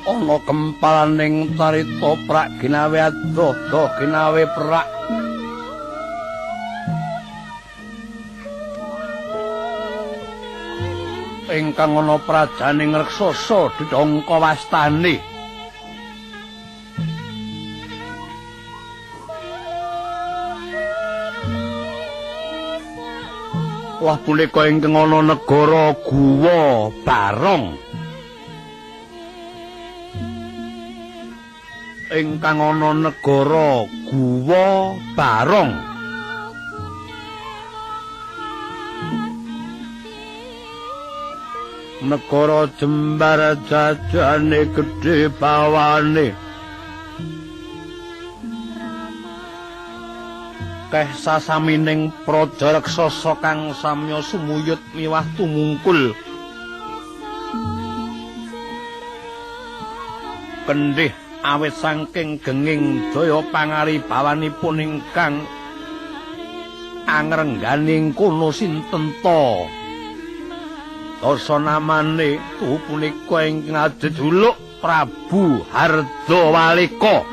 Ana kempalaning carita prak ginawe adoh doh ginawe perak ingkang ana prajaning raksasa didhangka wastani wah punika ingkang ana negara Guwa Barong ingkang ana negara Guwa Barong negara jembar jajane gedhe bawane keh sasamining praja raksasa kang samya sumuyut miwah tumungkul kendhih awit saking genging daya pangaribawanipun ingkang angrengganing kono sinten ta dasa namane tuhu punika ingkang adhedhuluk Prabu Hardawalika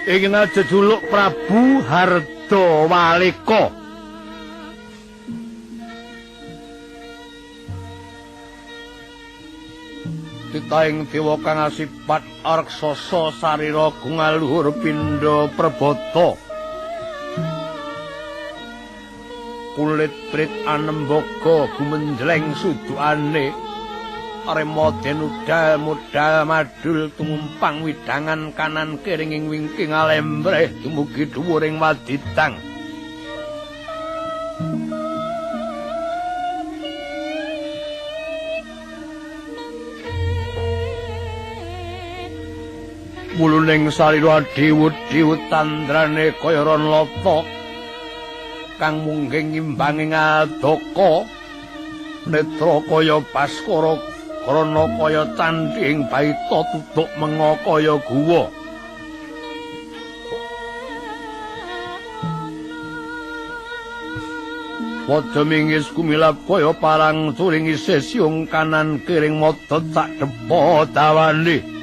ingkang adhedhuluk Prabu Hardawalika titaing dewa kang asipat raksasa sarira gungaluhur pindha prebata kulit prit anembaga gumenjleng sudukane Remoden udal-mudal madul tumumpang widangan kanan kiringing wingking alembreh dumugi dhuwuring wadidang muluning sarira diwut-diwut tandrane kaya ron lata kang mungging imbanging adaka netra kaya Baskara krana kaya candhi ing baita tutuk menga kaya guwa padha mingis kumilap kaya parang turing isih siung kanan kiring modot sak depa dawane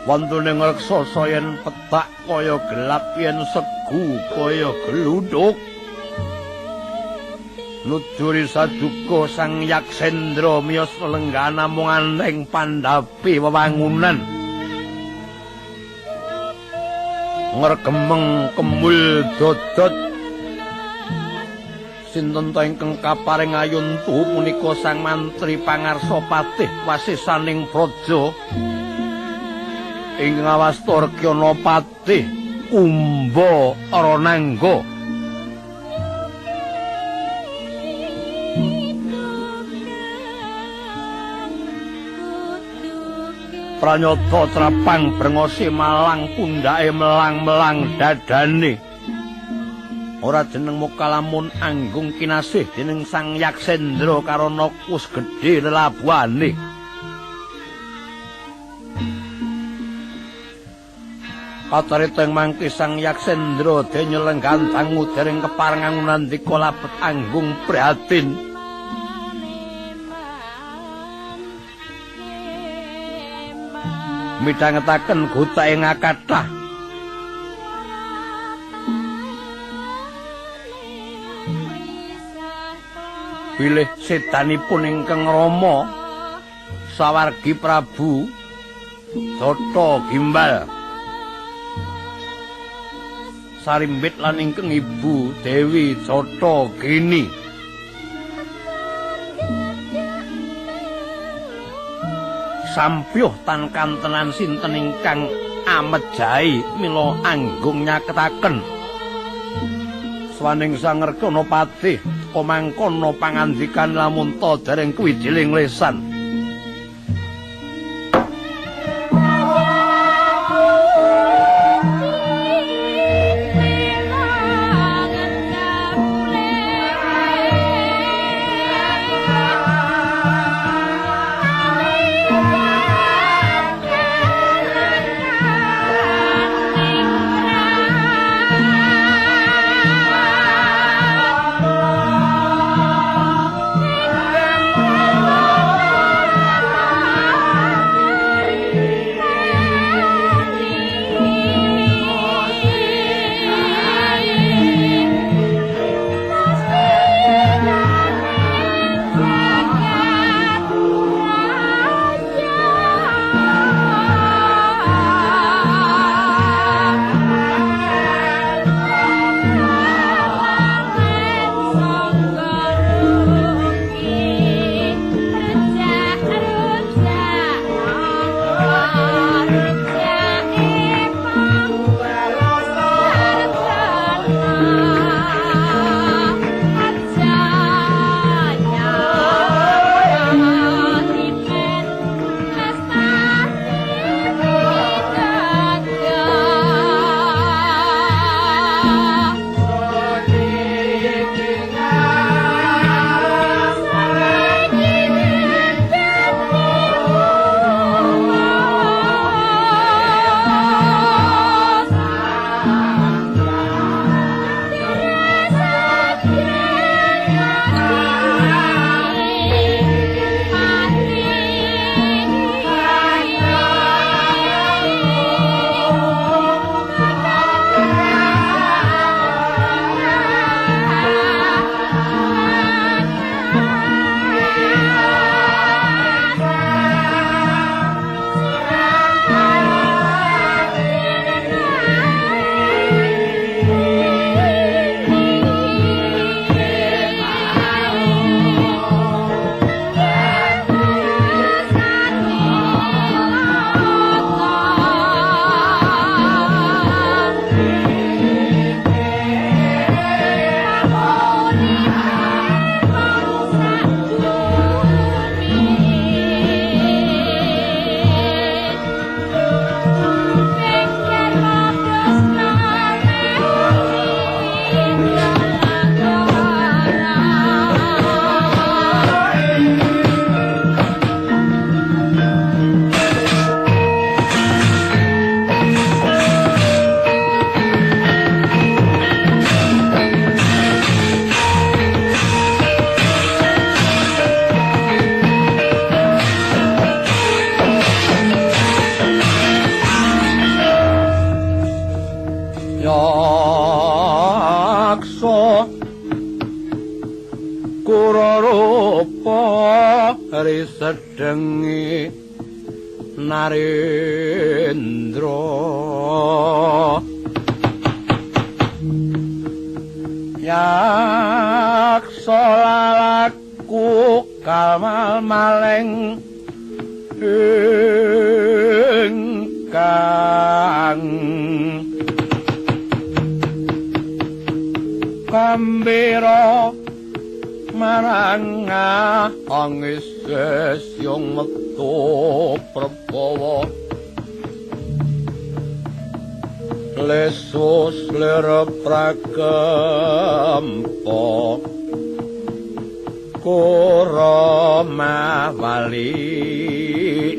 wontening raksasa yen petak kaya gelap yen segu kaya gluduk nuduri saduka sang Yaksendra miyos lenggana mung aneng pandhapi wewangunan ngregemeng kemul dodot sinten ta ingkang kaparing ayun tuhu punika sang mantri pangarsa patih wasisaning praja ing ngawasta Rekyana Patih Kumba Aranangga pranyata trapang brengose malang pundhake melang-melang dadane ora jeneng mukalamun anggung kinasih dening sang Yaksendra karana kus gedhe lelabuhane kacarita ing mangke sang Yaksendra denya lenggantang mudering keparengan ndika labet anggung prihatin midhangetaken gotake ngakathah bilih sedanipun ingkang Rama sawargi Prabu Jata Gimbal Sarimbit lan ingkang Ibu Dewi Jata Gini sampyuh tan kantenan sinten ingkang amejahi mila anggung nyaketaken swaning sang Rekyana Patih kamangkono pangandikan lamun ta dereng kuwijiling lesan aksa kurarupa risedengi Narendra yaksa lalaku kamal maleng ingkang kambira maranga angises yung metu prabawa lesus ler pragempa kurama walian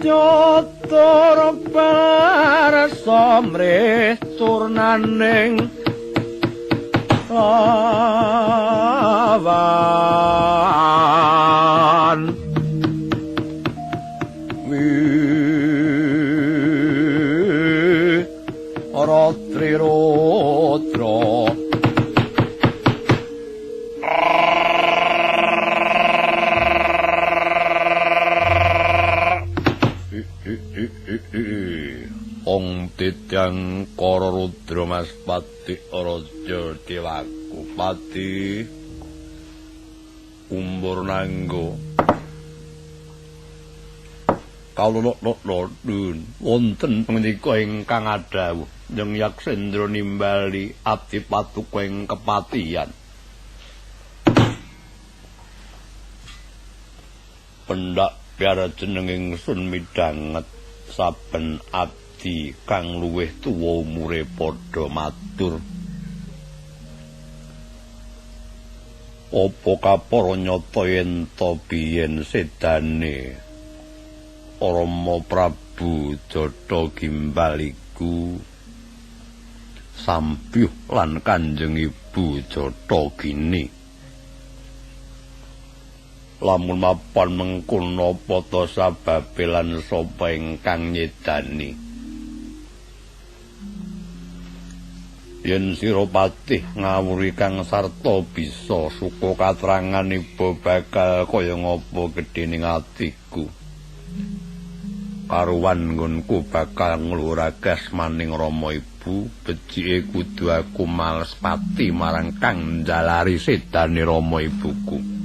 Jotor parasomre turnaning lawan Ratri Rodra Ong Tityang Kara Rudra Maspati Raja Dewakupati Umburnangga Kawula-lodun wonten punika ingkang adhawuh Nyeng Yaksendra nimbali Adipatuka ing kepatihan pendak biara jeneng ingsun midhanget saben abdi kang luwih tuwa umure padha matur apa kapara nyata yen to biyen sedane Rama Prabu Jatha Gimbal iku sambyuh lan Kanjeng Ibu Jathagini lamun mapan mengkono apa ta sababe lan sapa ingkang nyedani yen sira patih ngawuri kang sarta bisa suka katrangan iba bakal kaya ngapa gedhening atiku karuwan nggonku bakal ngluragas maning Rama Ibu becike kudu aku males pati marang kang njalari sedane Rama Ibuku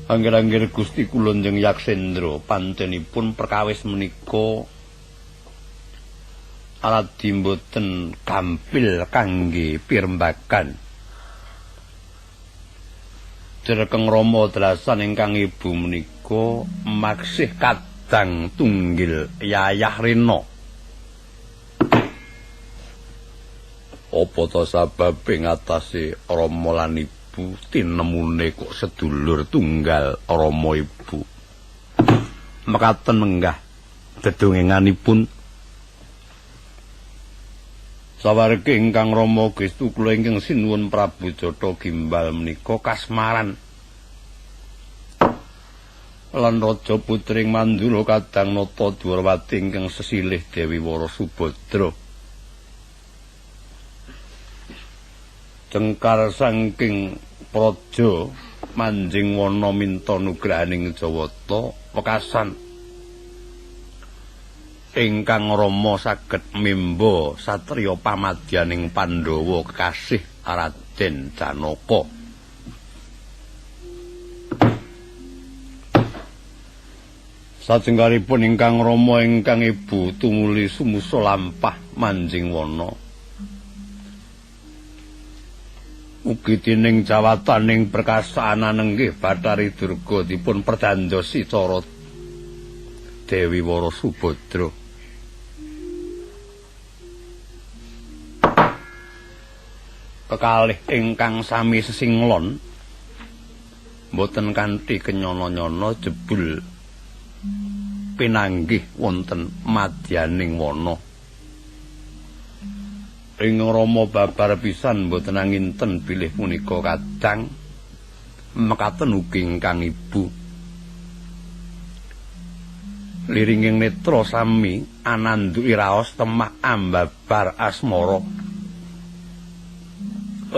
Angger-angger Gusti kula Njeng Yaksendra panjenipun perkawis menika aradi mboten gampil kangge pirembagan Jrekeng Rama Drasan ingkang ibu menika maksih kadang tunggil Yayah Rena apa ta sababe ngatasi Rama lan ibu tinemune kok sedulur tunggal Rama ibu mekaten menggah dedongenganipun sawargi ingkang Rama Gestu kula ingkang sinuwun Prabu Jatha Gimbal menika kasmaran lan Raja Putring Mandura kadang nata Dwarawati ingkang sesilih Dewi Wara Subadra cengkar saking praja manjing wana minta nugrahaning Jawata wekasan ingkang Rama saged mimba satriya pamadyaning Pandhawa kekasih Raden Janaka sajengkaripun ingkang Rama ingkang ibu tumuli sumusa lampah manjing wana ugi tining jawataning perkasaanan inggih Bathari Durga dipun perdandosi cara Dewi Wara Subadra kekalih ingkang sami sesinglon mboten kanthi kenyana-nyana jebul pinanggih wonten madyaning wana ing Rama babar pisan mboten anginten bilih punika kadang mekaten ugi ingkang ibu. Liringing netra sami ananduki raos temah ambabar asmara.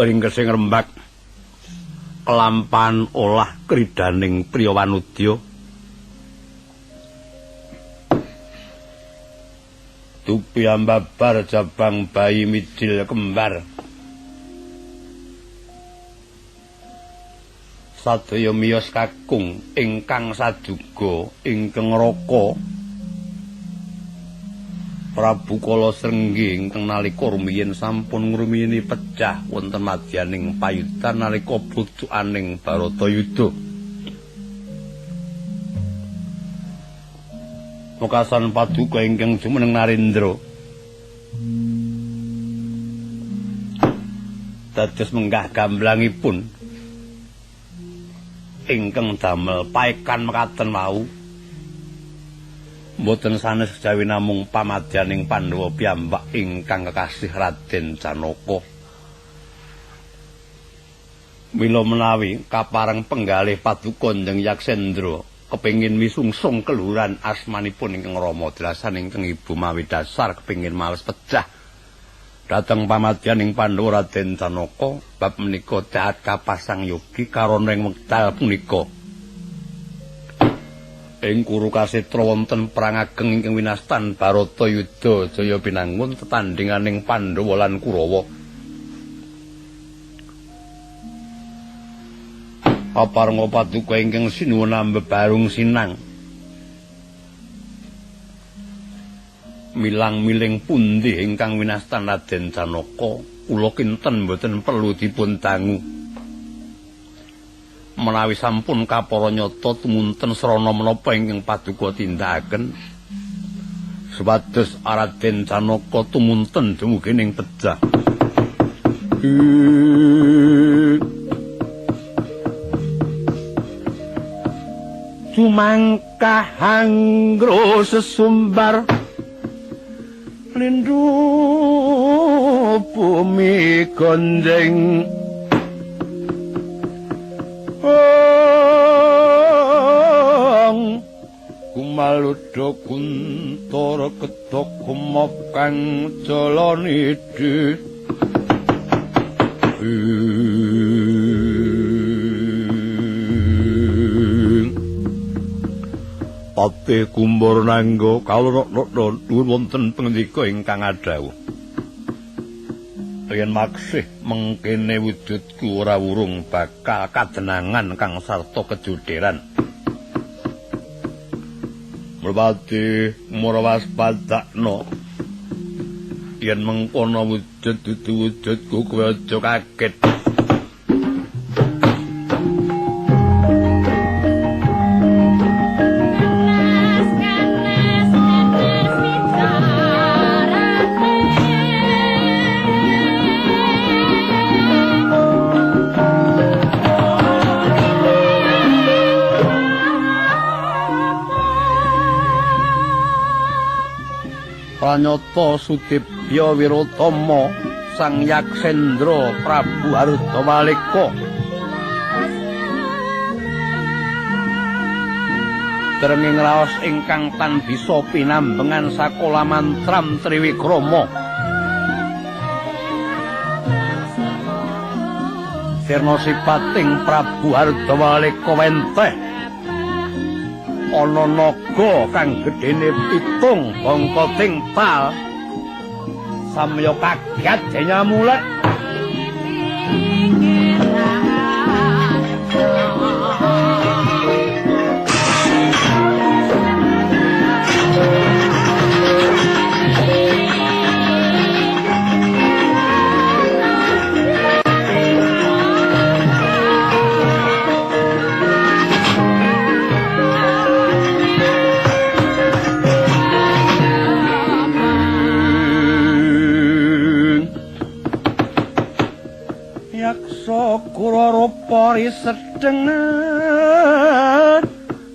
Ing kesing rembag kelampahan olah kridaning priya wanudya. Tupi ambabar jabang bayi midil kembar. Sadaya miyos kakung ingkang sajuga ingkang raka Prabu Kala Srenggi ingkang nalika rumiyin sampun ngrumiyini pecah wonten madyaning payudan nalika bujukaning Baratayuda. Mukasan paduka ingkang jumeneng Narendra dados menggah gamblangipun ingkang damel paekan mekaten wau mboten sanes kejawi namung pamadyaning Pandhawa piyambak ingkang kekasih Raden Janaka. Mila menawi kapareng penggalih paduka Njeng Yaksendra kepingin misungsung keluhuran asmanipun ingkang Rama Drasan ingkang ibu mawi dasar kepingin males pecah dhateng pamadyaning Pandhawa Raden Janaka bab menika cahat kapasang yogi karoneng wekdal punika ing Kurukasetra wonten perang ageng ingkang winastan Baratayuda jaya pinangun tetandhinganing Pandhawa lan Kurawa. Aparenga paduka ingkang sinuwun ambebarung sinang milang-miling pundi ingkang winastan Raden Janaka kula kinten mboten perlu dipun dangu. Menawi sampun kapara nyata tumunten srana menapa ingkang paduka tindakaken supados Raden Janaka tumunten dumugi ning pejah. Sumangkah anggro sesumbar lindu bumi gondeng kumaludha kuntara ketok kumop kang jalanidi Patih Kumbara Nangga kawruh nuwun wonten pangendika ingkang adhawuh. Yen maksih mengkene wujudku ora wurung bakal kadenangan kang sarta kejuderan. Merpati murawaspadakna yen mengkono wujud dudu wujudku kowe aja kaget. Pranyata Sudibya Wiratama Sang Yaksendra Prabu Hardamaleka derenging raos ingkang tan bisa pinambengan sakola mantram Triwikrama sirna sipating Prabu Hardamaleka wenteh ana naga kang gedhene pitung bangka tingtal samya kaget denyamulet Kurarupa risedeng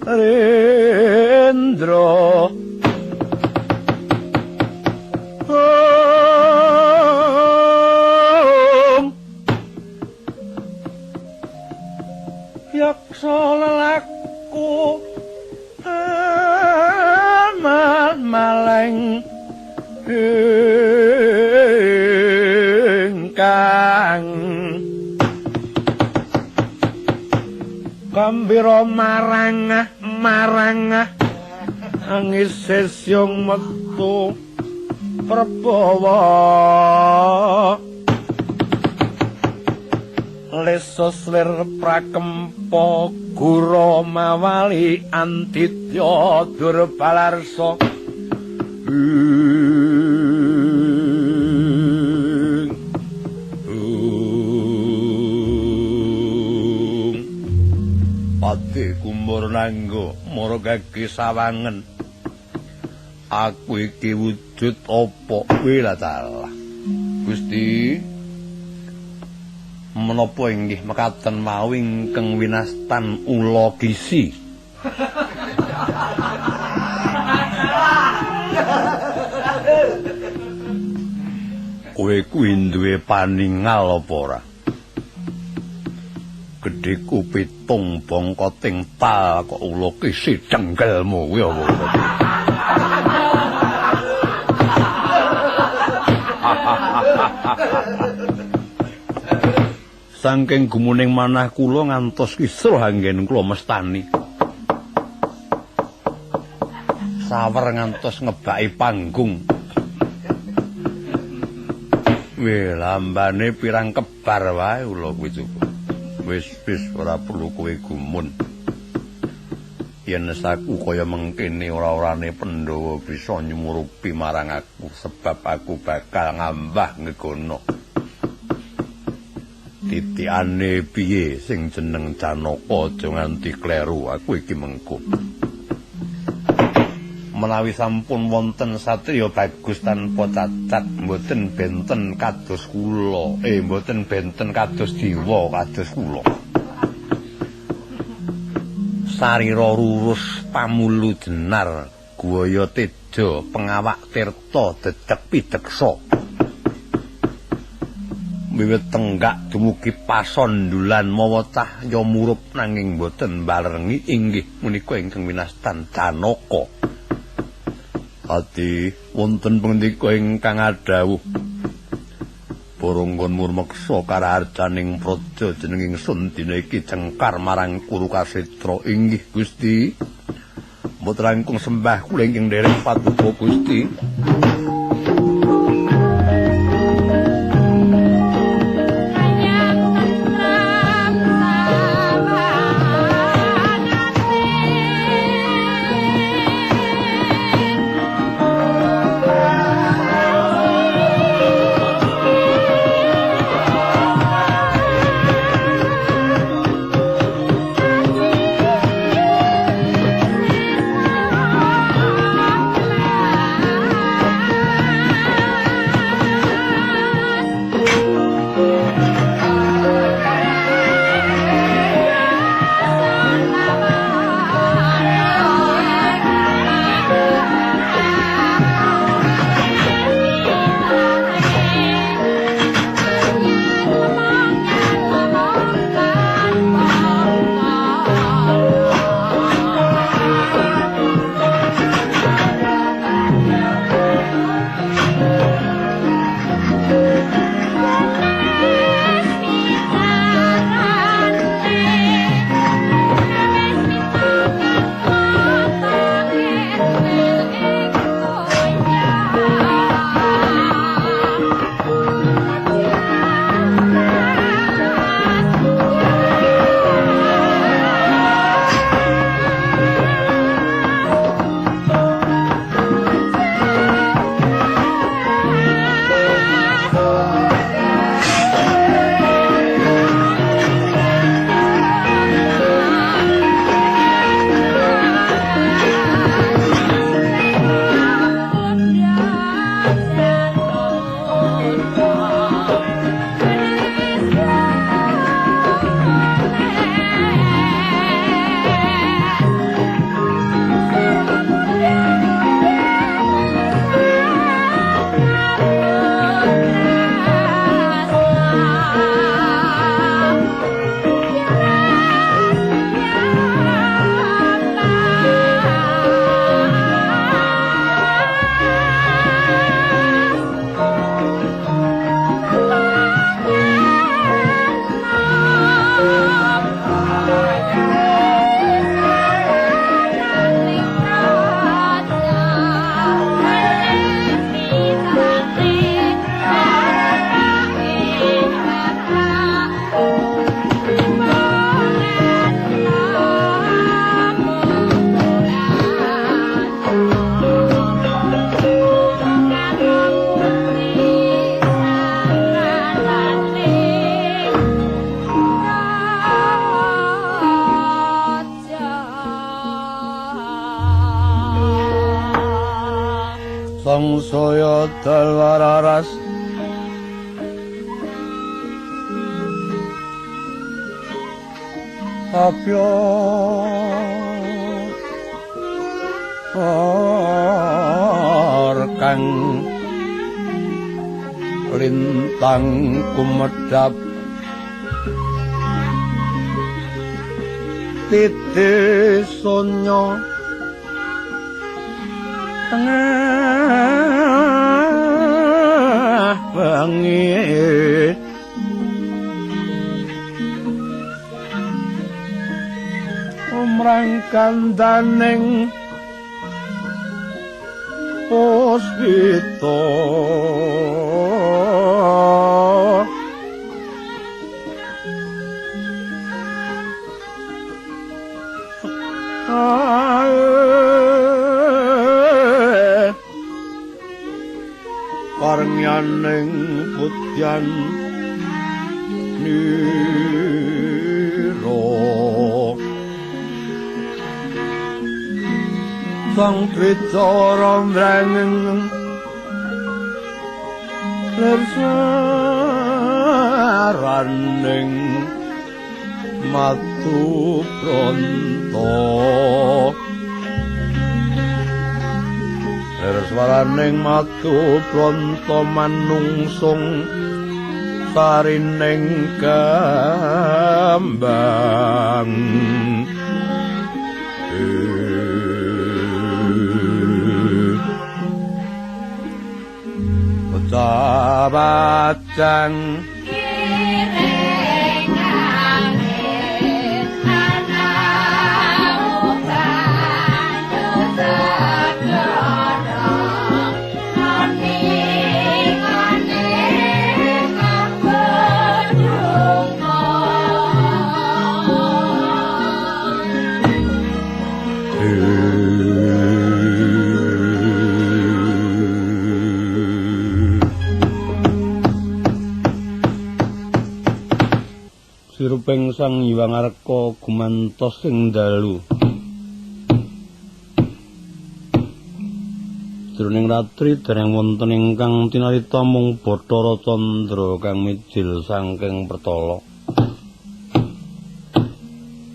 Rendra yaksa lelaku maleng ingkang gembira marang angisis yung metu Prabawa lesos lir prakempa gura mawali antitya durbalarsa pati kumburnangga maragake sawangen aku iki wujud apa kuwi la talah Gusti menapa inggih mekaten mau ingkang winastan ula gisi kowe kuwi duwe paningal apa ora gedheku pitung bongkoting tal kok ula gisi dengkelmu kuwi apa saking gumuning manah kula ngantos kisruh anggen kula mestani sawer ngantos ngebaki panggung lambane pirang kebar wae kula kuwi cukup wis ora perlu kowe gumun yen saku kaya mengkene ora-orane Pandhawa bisa nyumurupi marang aku sebab aku bakal ngambah ngegono titiane piye sing jeneng Janaka aja nganti kleru aku iki mengko menawi sampun wonten satriya bagus tanpa cacat mboten benten kados kula mboten benten kados dewa kados kula sarira rurus pamulu jenar guwaya teja pengawak tirta dedek pideksa wiwit tenggak dumugi pasondulan mawa cahya murup nanging boten barengi inggih menika ingkang winastan Janaka ati wonten pangandika ingkang adhawuh Poronggon murmeksa karaharjaning praja jenenging Sun dina iki jengkar marang Kurukasetra inggih Gusti mboten langkung sembah kula ingkang nderek paduka Gusti sangsaya dalwararas apya kang lintang kumedhap titis sonya tengah bengi umrang kandaning puspita karnyaning putyan niro sang tricara mrengeng lersaraning matu pronto lersaraning matu pronto manungsung sarining kembang Bacang siruping Sang Hyang Arka gumantos ing dalu jroning ratri dereng wonten ingkang tinarita mung Bathara Candra kang mijil saking Pertala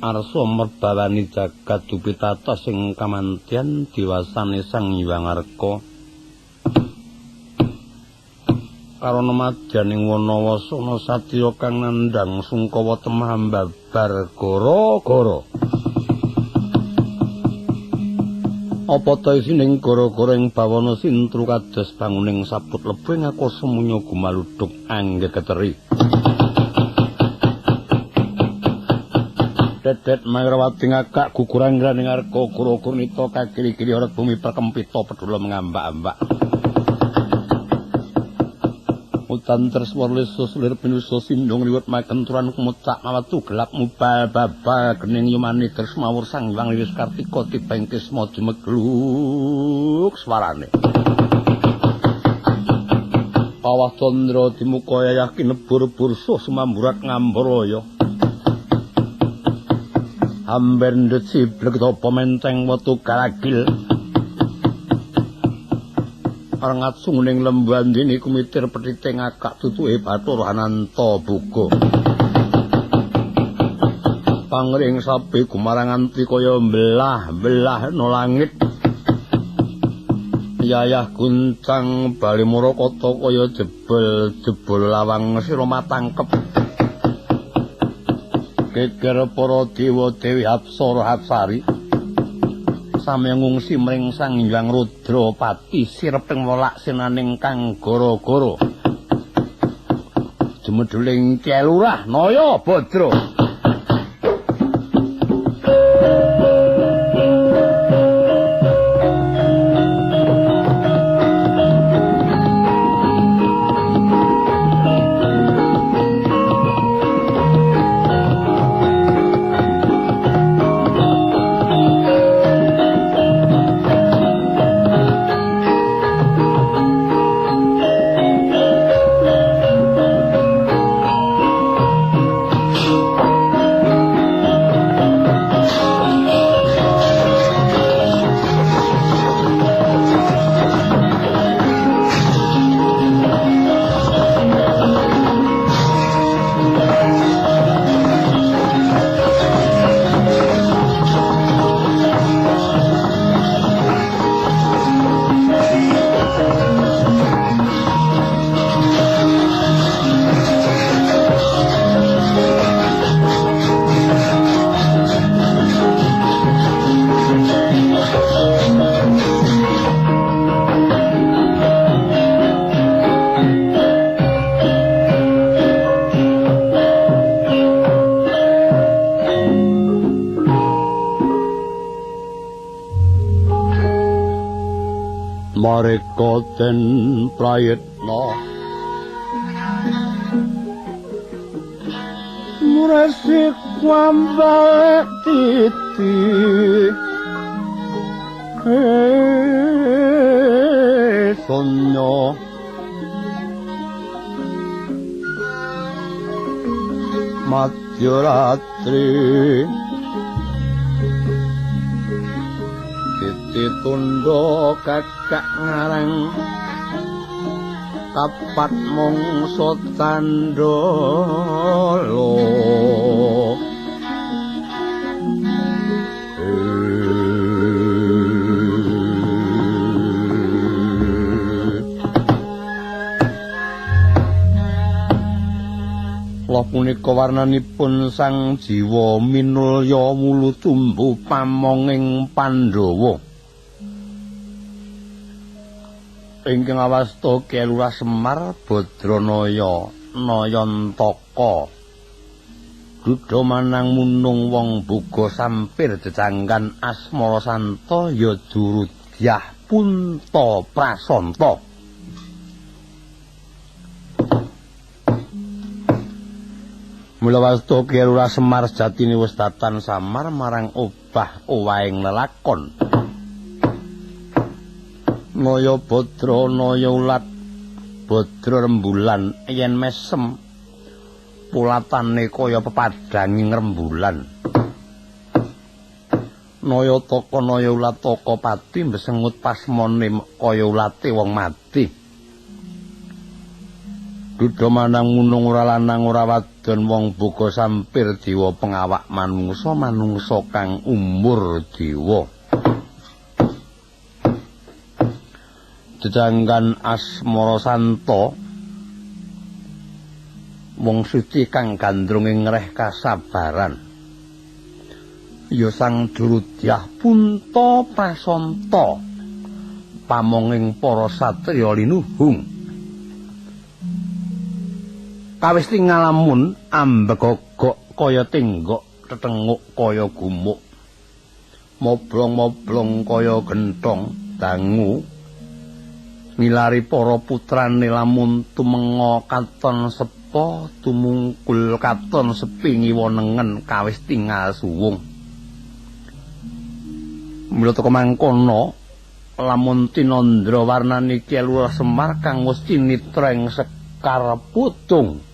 arsa merbawani jagat dupitatos ing kamantyan diwasane Sang Hyang Arka karana madyaning wana-wasana satya kang nandhang sungkawa temah mbabar gara-gara apa ta isining gara-gara ing bawana sintru kados banguning saput lebu ing akasamunya gumaludhuk anggegeteri dedet mangrawati ngakak guguran graning arka gura-gurnita kakili-kili ora bumi perkempita pedula ngambak-ambak utan treswar lesus lir pinusa sindung liwet makenturan kumucak mawatu gelap mubal babal gening yumani tresmawur Sang Hyang Wiwis Kartika tibeng kisma jumegluk swarane Pawah Candra dimuka yayah kinebur bursuh sumamburat ngambraya amber ndut siblek topo menteng wetu galagil Arengat sunguning lembandini kumitir petiting akak tutuke Bathara Ananta buka pangring sapi gumarangan trikaya belah-belah no langit yayah guncang bali murakata kaya jebol lawang sira matangkep geger para dewa dewi apsara hapsari sami ngungsi mring Sang Hyang Rudra Pati sireping wolak sinaning kang gara-gara jumedhuling Kyai Lurah Naya Badra Mareka den prayitna muresik wambal titi sonya madyaratri titi tundha kakak ngarang kapat mangsa tandala Lah punika warnanipun sang jiwa minulya mulu tumbuh pamonging Pandhawa. Ingkang awasta Kelurah Semar Badranaya Nayantaka. Duda manang munung wong boga sampir jejanggan asmara santa ya Durudyah Punta Prasanta. Mula wasta Kelurah Semar sejatine wis tatan samar marang obah owahing lelakon. Naya Badra naya ulat Badra rembulan yen mesem pulatane kaya pepadhanging rembulan. Naya Taka naya ulat Taka pati mbesengut pasmane kaya ulate wong mati. Duda manang munung ora lanang ora wadon wong boga sampir dewa pengawak manungsa kang umur dewa. Jejanggan asmara santa wong suci kang gandrung ing ngreh kasabaran ya sang Durudyah Punta Prasanta pamonging para satriya linuhung kawis ngalamun ambegogok kaya tenggok tetenguk kaya gumuk moblong-moblong kaya genthong dangu ngilari para putrane lamun tumenga katon sepa tumungkul katon sepi ngiwonengen kawis tingal suwung. Mula teka mangkono lamun tinandra warnane Kelurah Semar kang wis cinitra ing Sekar Putung.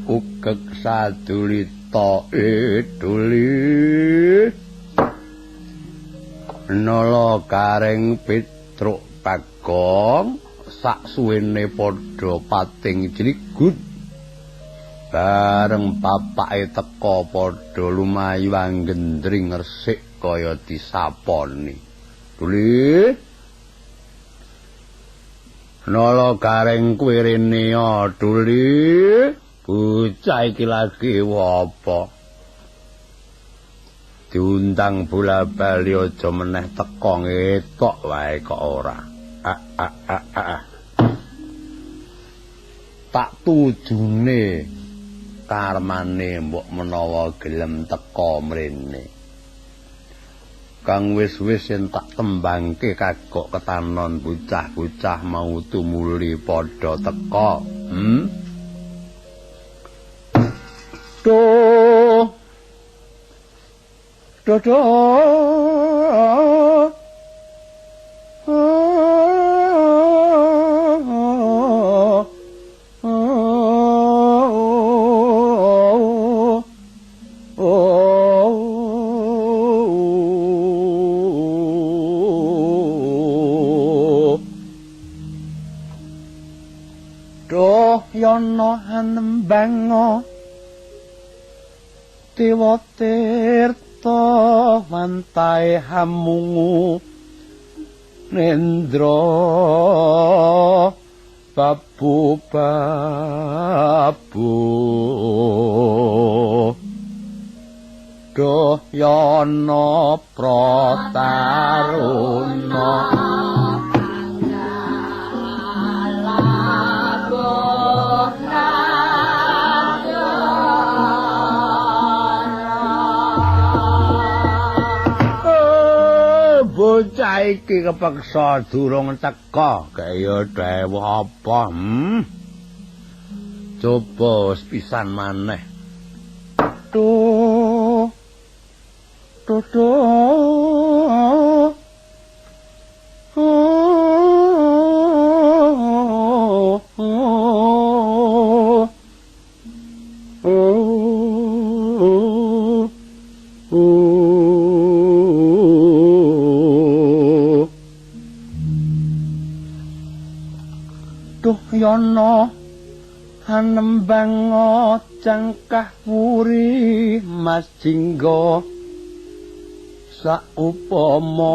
Ugek sadulita iduli nala karing Petruk Bagong saksuwene padha pating jligut bareng bapake teka padha lumayu anggendring resik kaya disaponi. Duli Nala gareng kuwi rene Duli. Bocah iki lagi apa? Diundang bola-bali aja meneh teka ngetok wae kok ora. Tak tujune karmane mbok menawa gelem teka mrene. Kang wis-wis yen tak tembangke kagok ketanon bocah-bocah mau tumuli padha teka. Dodo Yono hanembang Dewa Tirta mantahe hamungu Nendra babu Doh Yono Prataruna bocah iki kepeksa durung teka kaya dewuh apa coba sepisan maneh tuh Yono hanembang cangkah puri Mas Jingga saupama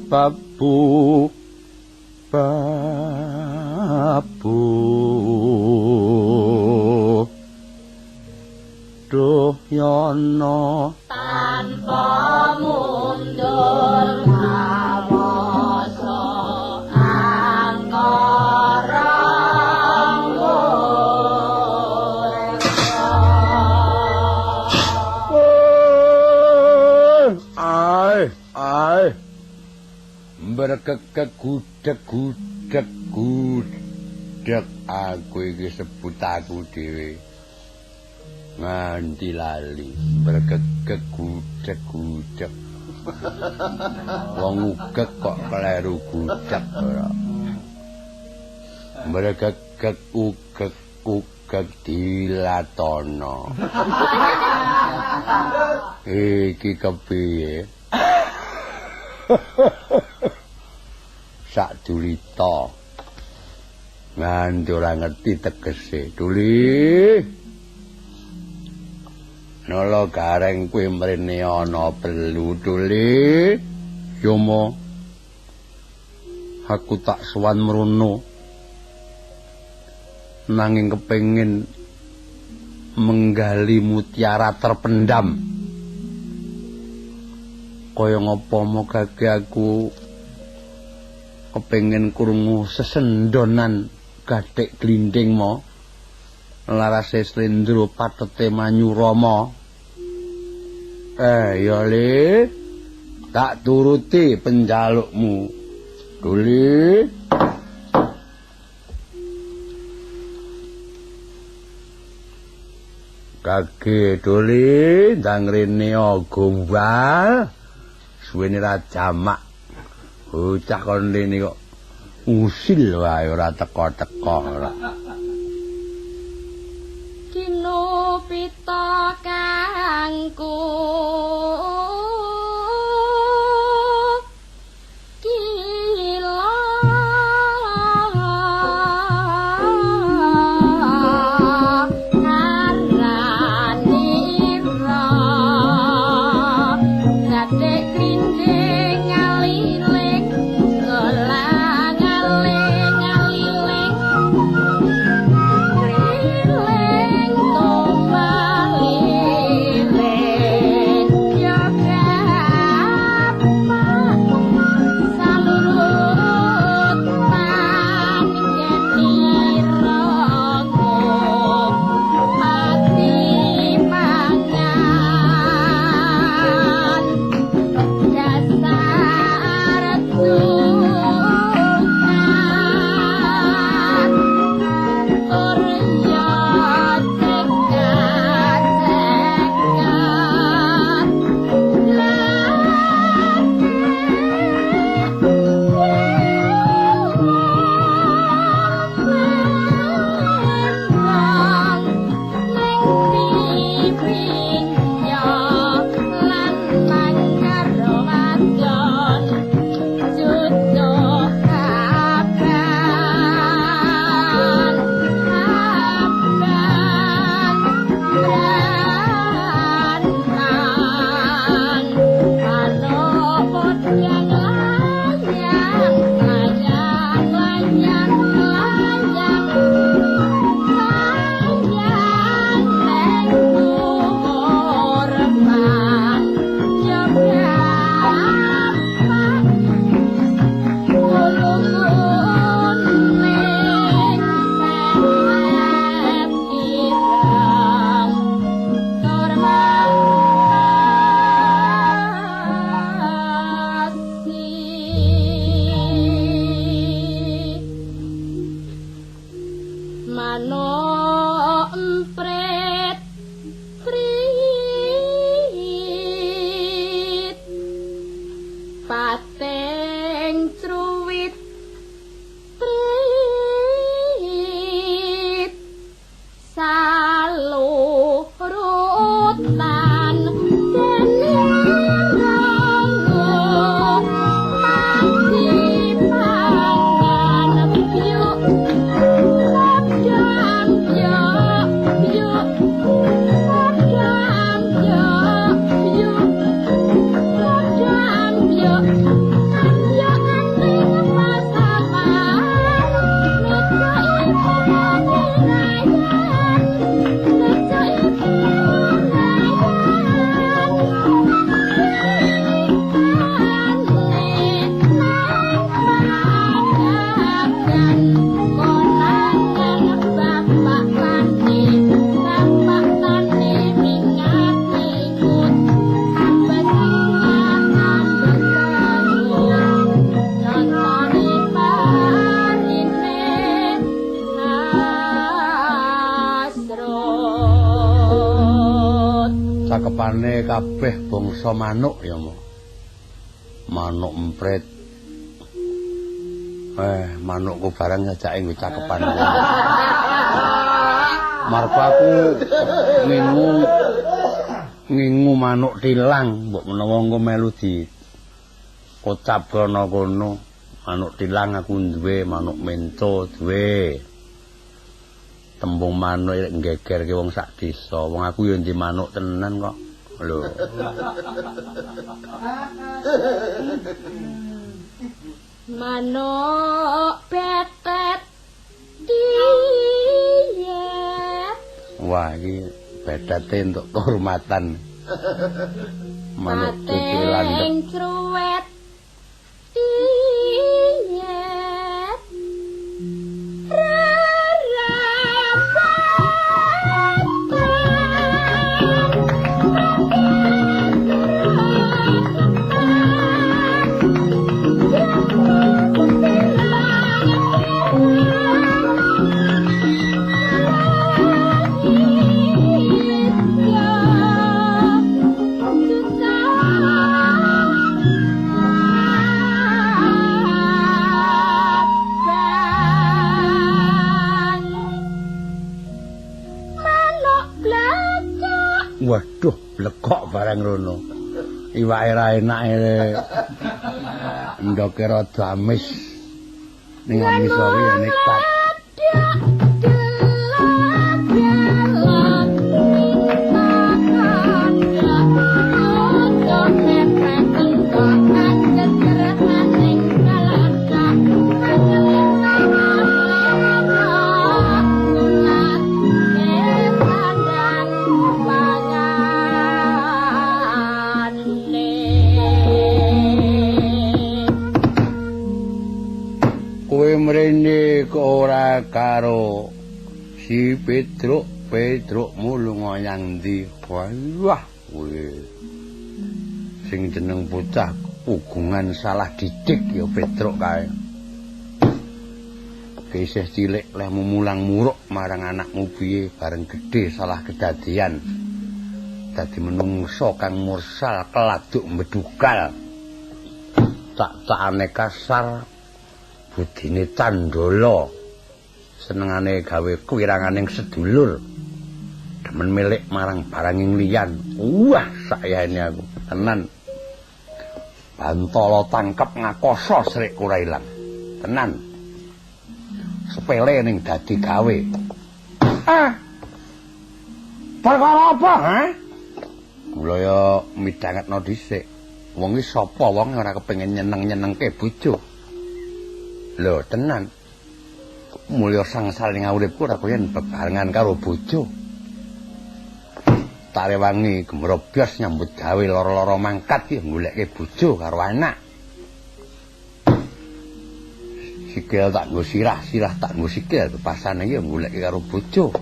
babu Duh Yono tanpa mundur berkekek gudeg aku iki sebut aku dhewe nganti lali berkekek gudeg wong ugek kok kleru gudeg ora berkekek ugek dilatono iki kepiye sak durita nganti ora ngerti tegese Duli nala gareng kuwi mrene ana perlu Duli yomo aku tak sowan mrono nanging kepengin menggali mutiara terpendam kaya ngapa mogake aku kepengin krungu sesendonan gathik glinding mo larase Slendra patete Manyurama ya le tak turuti penjalukmu Duli kage Duli ndang rene gombal suwene ra jamak bocah kon rene kok usil wae ora teka-teka ora Kino pita kangku manuk emprit trit pateng truwit trit salurutan cakepane kabeh bangsa manuk ya mo. Manuk emprit. Manukku barang ngajake nggo cakepan. Marko aku ngingu manuk tilang mbok menawa engko melu di kocap kono kono. Manuk tilang aku duwe, manuk mento duwe. Tembung manuk lek nggegerke wong sak desa. Wong aku yo ndi manuk tenan kok. Lho. Manuk betet diet. Wah, iki betete entuk kehormatan. Manuk cucu landhep. Truwet diet. Waduh, lekok barang rono. Iwake ra enake. Ndoke rada amis. Ning amis ora nekat. Mrene kok ora karo si Petruk mulunga nyang ndi? Wah, kuwi sing jeneng bocah ugungan salah didik ya Petruk kae. Kisih cilik leh mulang muruk marang anakmu piye bareng gedhe salah kedadian. Dadi menungso kang mursal keladuk mbedugal. Tak-takane kasar budine candala senengane gawe kuwiranganing sedulur demen milik marang baranging liyan. Wah, sayane aku tenan. Bantala tangkep ngakoso srik ora ilang. Tenan. Sepele ning dadi gawe. Perkara apa, ha? Mula ya midhangetno dhisik. Wong iki sapa wong ora kepengin nyeneng-nyenengke bojo. Lho, tenan. Mulya sangsal ning uripku ora koyen bebarengan karo bojo. Tak rewangi gemrobyos nyambut gawe lara-lara mangkat ya goleke bojo karo anak. Sikil tak nggo sirah tak nggo sikil kepasane ya goleke karo bojo.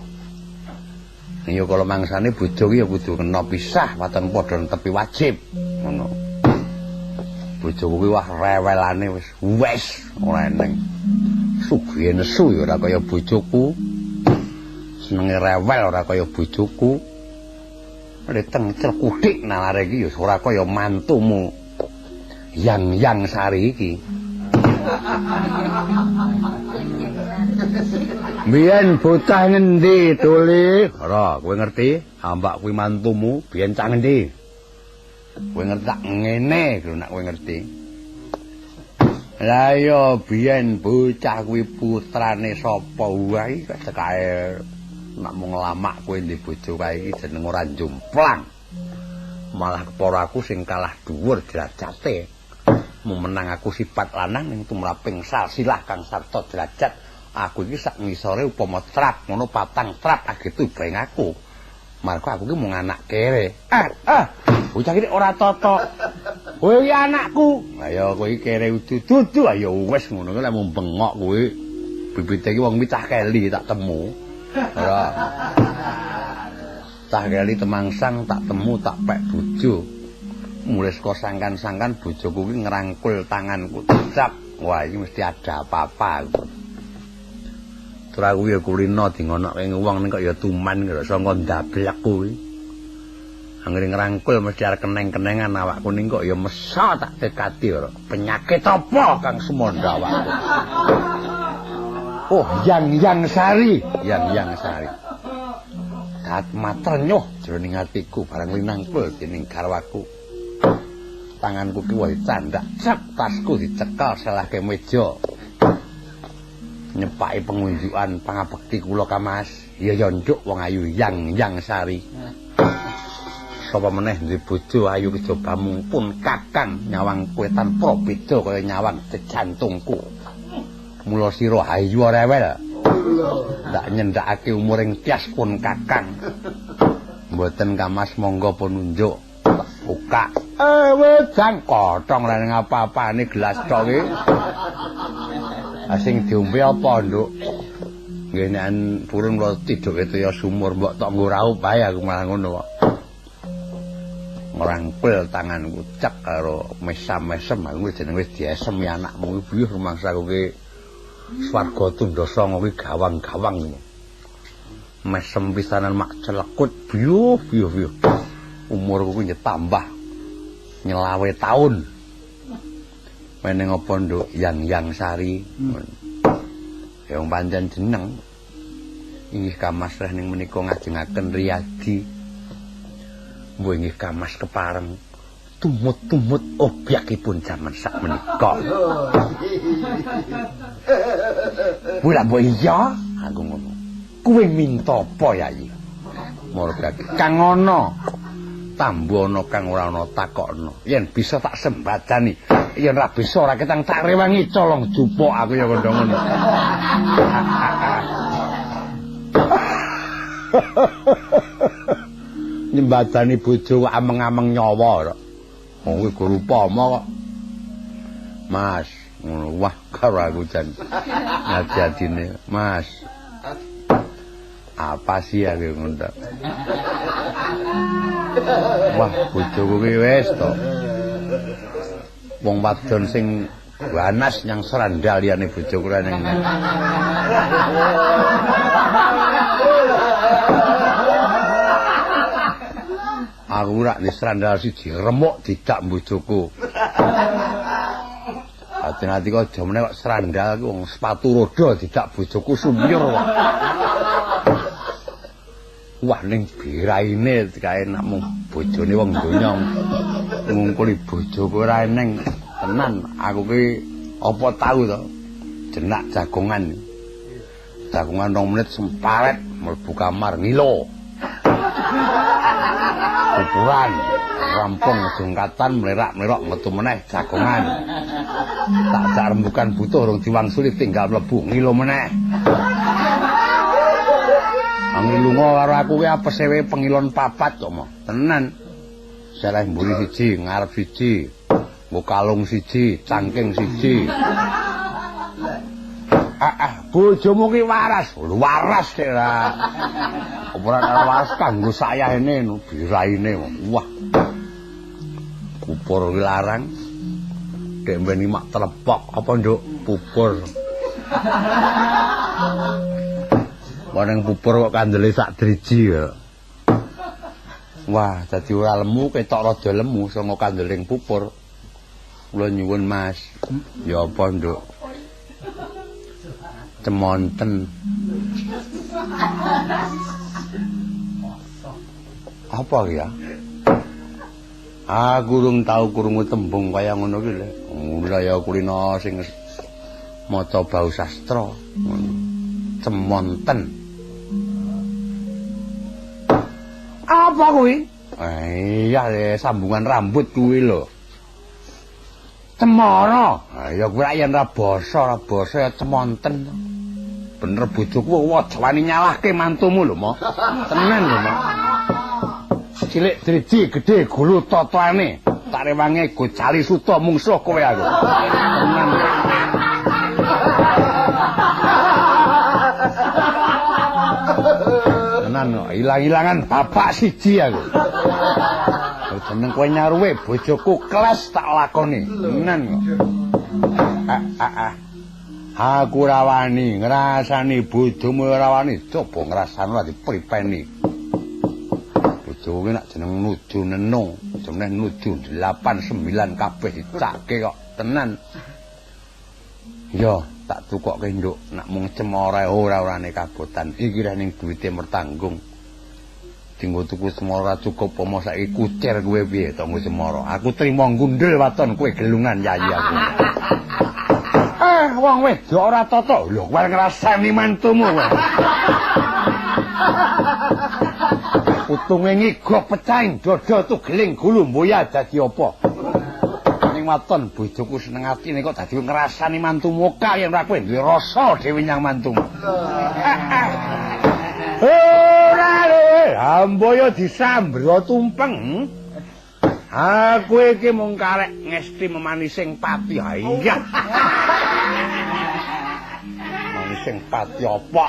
Ya kala mangsane bojo ki ya kudu kena pisah waton padha netepi wajib. Ngono. Bojoku kuwi wah rewelane wis ora eneng. Sugih nesu ya ora kaya bojoku. senenge rewel ora kaya bojoku. Tengcel kuthik nalare iki ya ora kaya mantumu. Yang Sari iki. Biyen bocah ngendi, Tuli? Ora, kowe ngerti? Ambak kuwi mantumu, biyen cah ngendi? Kowe ngerti tak ngene lho nek kowe ngerti. Lah ya biyen bocah kuwi putrane sapa wae cekae nek mung nglamak kowe ndek bojo kae iki jeneng ora jomplang. Malah kepara aku sing kalah dhuwur derajate. Mung menang aku sifat lanang ning tumraping silsilah kang sarta derajat. Aku iki sak ngisore upama trap ngono patang trap agetu bareng aku. Margo aku iki mung anak kere. Bocah iki ora tata. Kowe iki anakku. Lah ya kowe iki kere dudu ayo wis ngono kuwi lek mung bengok kowe. Bibite iki wong micah keli tak temu. Ora. Cah keli temangsang tak temu tak pek bojo. Mulai saka sangkan-sangkan bojoku kuwi ngrangkul tanganku cecap. Wah iki mesti ada apa-apa. Tur aku ya kulino dingonokke wong ning kok ya tuman karo saka ndablek kuwi. Anggere ngrangkul mesti arep keneng-kenengan awakku ning kok ya mesa tak tekati ora. Penyakit apa kang sumandha awakku. Oh, yang Sari, yang Sari. Kat maternyuh jroning atiku barang linangkul dening garwaku. Tanganku ki wae candak cep tasku dicekel selahke meja. Nyepaki pengunjukan pangabekti kula ka Mas. Ya ya nduk wong ayu yang Sari. Sapa meneh duwe bojo ayu kejobamu pun kakang nyawang kowe tanpa beda kaya nyawang jantungku. Mula sira ayu rewel. Ndak nyendakake umuring tias pun kakang. Mboten Ka Mas monggo pun nunjuk. Buka. Wis jang kothong lan ngapa-apane gelas tok iki. Sing diombe apa, Nduk? Nggih nek purun kula tiduk itu ya sumur mbok tok nggo raup bae aku malah ngono kok. Ngrangkul tanganku cek karo mesam-mesem aku jeneng wis diesem ya anakmu iki biyuh rumangsaku ki swarga Tundasa kuwi gawang-gawang iki. Mesem pisanan mak celekut biyuh. Umurku kuwi tambah nyelawe taun. Meneng apa Nduk yang Sari. Ya wong pancen jeneng. Inggih Ka Mas reh ning menika ngajengaken riyadi. Mbuh inggih Ka Mas kepareng tumut-tumut obyekipun jaman sak menika. Mula mbok iya aku ngono. Kuwi minta apa Yayi? Marga kang ana tambu ana kang ora ana takokno. Yen bisa tak sembadani. Yen ra bisa ora ketang tak rewangi colong jupuk aku ya kandha ngono. Nyembadani bojo ameng-ameng nyawa ora. Wong kuwi guru upama kok. Mas, ngono wah karo aku jan. Ngajadine, Mas. Apa sih aku ngono. Wah, bojoku kuwi wis to. Wong wadon sing wanas nyang serandal liyane bojoku rene. Aku rak di serandal siji remuk didak bojoku. Ati-ati kok aja meneh kok serandal ki wong sepatu roda didak bojoku sumbir kok. Wah ning biraine kae nak mung bojone wong donya ngungkuli bojoku ora eneng tenan. Aku ki apa tahu to jenak jagongan 2 menit semparet mlebu kamar ngilo kuburan rampung jengkatan melerak-melerak metu meneh jagongan tak jak rembukan butuh rong diwangsuli tinggal mlebu ngilo meneh. Lunga karo aku ki apese wae pengilon 4 kok mo. Tenan. Seleh mburi siji, ngarep siji, nggo kalung siji, cangking siji. Bojomu ki waras. Waras sik ra. Ora karo waras kanggo sayahene no biraine. Wah. Pupur ki larang. Dek mbeni mak telepok apa, Nduk? Pupur. Ning pupur kok kandele sak driji ya. Wah, dadi ora lemu ketok rada lemu sanga kandeling pupur. Kula nyuwun Mas. Ya apa, Nduk? Cemonten. Apa ya? Aku durung tau krungu tembung kaya ngono ki lho. Mulai kulino sing maca bau sastra. Cemonten. Apa kuwi? Iya, sambungan rambut kuwi lho. Cemara. Ya kuwi yen ra basa ya cemonten. Bener bojoku aja wani nyalahke mantumu lho, Mo. Tenan lho, Mo. Cilik driji gedhe gulu totoane. Tak rewange gocali suta mungsuh kowe aku. Tenan. Tenan ilang-ilangan bapak siji aku. Jeneng kowe nyaruwe bojoku kelas tak lakoni. Tenan kok. Aku ora wani ngrasani bojomu ora wani. Coba ngrasani ora dipripeni. Bojoku nek jeneng nuju nenung, jeneng nuju 8 9 kabeh dicake kok. Tenan. Yo, tak tukokke nduk, nek mung cemara ora-orane kabotan. Iki rene ning duwite mertanggung. Dinggo tuku semara cukup apa saiki kucir kowe piye to nggo semara. Aku trimo gundul waton kowe gelungan yayi aku. Wong wedok ora tata. Lho kowe ngrasani mantumu kowe. Utunge ngigok pecahing dada tugeling gulu mboya dadi apa? Ning waton bojoku seneng atine kok dadi ngrasani mantumu kaya yen ora kowe duwe rasa dhewe nyang mantumu. Ora le, amboyo disambra tumpeng. Aku iki mung karek ngesti memanising pati. Iya. Manising pati apa?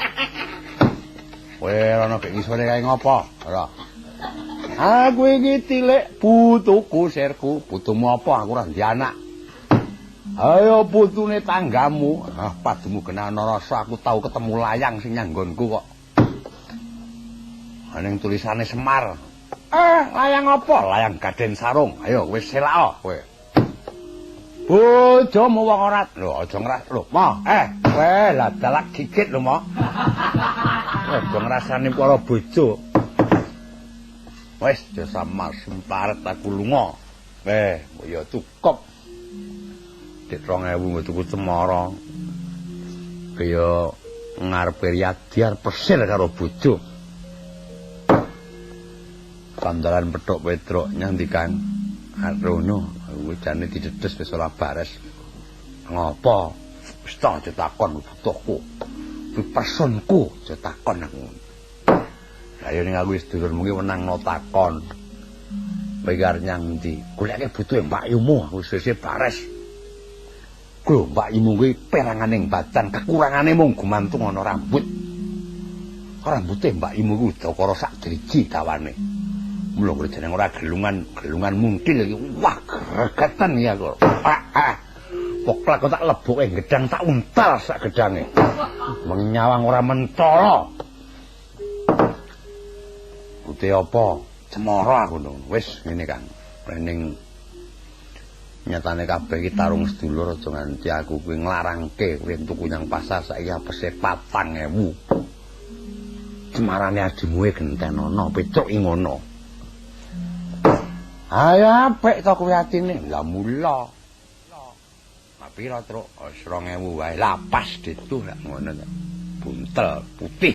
Kowe ana gek ngisore kae ngopo? Ora. Aku iki tilik putuku sirku, putumu apa? Aku ora ndek anak. Ayo putune tanggamu. Padumu genan rasa aku tau ketemu layang sing nyanggonku kok. Ning tulisane Semar. Layang apa? Layang Gaden Sarung. Ayo wis selak kowe. Bojomu wong ora. Lho aja ngras lho, Mo. Kowe lah dalak gigit lho, Mo. Aja ngrasani para bojo. Wis aja samar semparet aku lunga. Ya cukup. Dik 2000 nggo tuku cemara. Kaya ngarepe Riyadiar persil karo bojo. Sandalan petuk Petruk nyandikan Arono kuwi jane didedes wis ora bares. Ngopo? Wis tak takon butuhku. Kuwi personku aja takon aku. Lah yo ning aku wis dulurmu ki wenang no takon. Kowe arep nyang ndi? Goleke butuhe Mbak Yumu aku wis bares. Lho Mbak Yumu kuwi peranganing badan kekurangane mung gumantung ana rambut. Rambute Mbak Yumu kuwi udakara sak driji dawane. Mula kok jeneng ora gelungan mungkil iki. Wah, gregetan ya kok. Poklak kok tak leboke gedang tak untal sak gedange. Menyawang ora mentala. Putih apa? Cemara aku ngono. Wis ngene Kang. Ning nyatane kabeh iki tarung sedulur aja nganti aku kuwi nglarangke kowe tuku nang pasar saiki apese 4.000. Cemarane adimu e genten ana Petruk iki ngono. Ayo apik to kuwi atine. Lah mula. Pira, Truk? 2.000 wae. Lah pas ditu lak ngono to. Buntel putih.